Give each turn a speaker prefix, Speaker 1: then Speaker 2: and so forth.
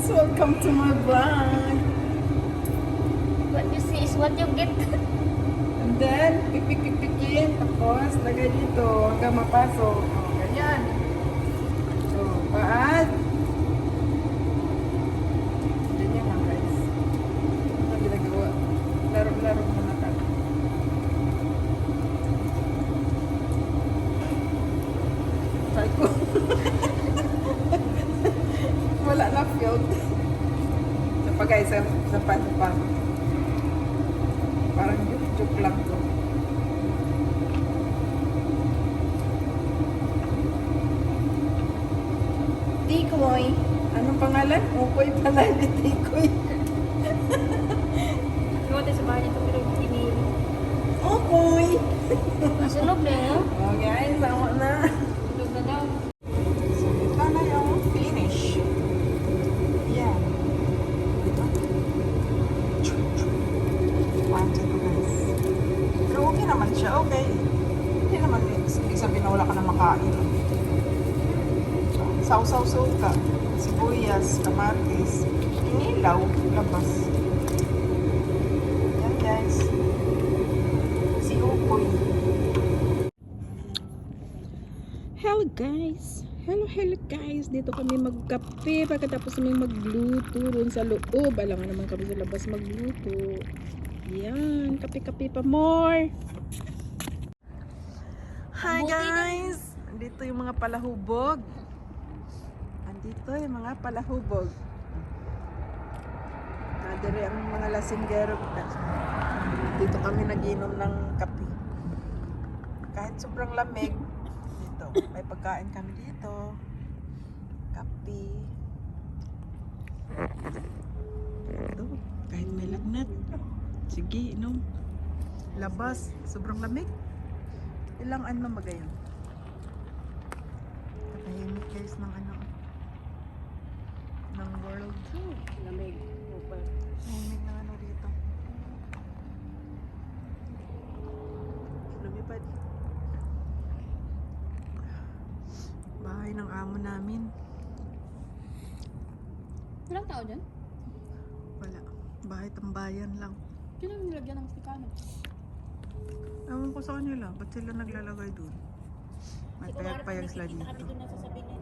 Speaker 1: Welcome to my vlog.
Speaker 2: What you see is what you get.
Speaker 1: And then, pipik-pipikin. Tapos, lagay dito hanggang mapasok. O, ganyan. So, paad. Ganyan nga, guys. Ito ang ginagawa. Laro-laro muna ka. Try ko. Wala na field. So, pa guys, sa paano pa. Parang joke lang to. Tikoy. Anong pangalan? Ukoy pala, hindi Tikoy.
Speaker 2: Iwate sa bahay nito pero email.
Speaker 1: Ukoy!
Speaker 2: Nasunog na yun.
Speaker 1: Oh guys, sama na.
Speaker 2: Sunog na daw.
Speaker 1: So, ito na yung finish. Yeah. Ito. Pansin ko guys. Pero okay naman siya, okay. Hindi naman ibig sabihin na wala ka na makain. Sausaw-saw ka. Sibuyas, kamatis, inilaw, labas. Yan guys. Si Ukoy. Hello guys. Hello guys. Dito kami magkape pagkatapos kami magluto ron sa loob. Alangan naman kami sa labas magluto. Yan, kape-kape pa more. Hi guys. Dito yung mga palahubog. Andito yung mga palahubog. Nadiri ang mga lasinggero. Dito kami naginom ng kape. Kahit sobrang lamig, dito may pagkain kami dito. Kape. Ito, kahit may lagnat. Sige, inom. Labas, sobrang lamig. Ilang ano magayon. Katahimik guys ng ano. Ng world.
Speaker 2: Lamig. Opa.
Speaker 1: Tahimik na ano dito. Lumipad. Bahay ng amo namin.
Speaker 2: Ilang tao dyan?
Speaker 1: Wala. Bahay tambayan lang.
Speaker 2: Kailan mo nilagyan ng stikano?
Speaker 1: Ewan ko sa kanila. Ba't sila naglalagay doon? May payag-payag sila dito.
Speaker 2: Kami doon na sasabihin niya.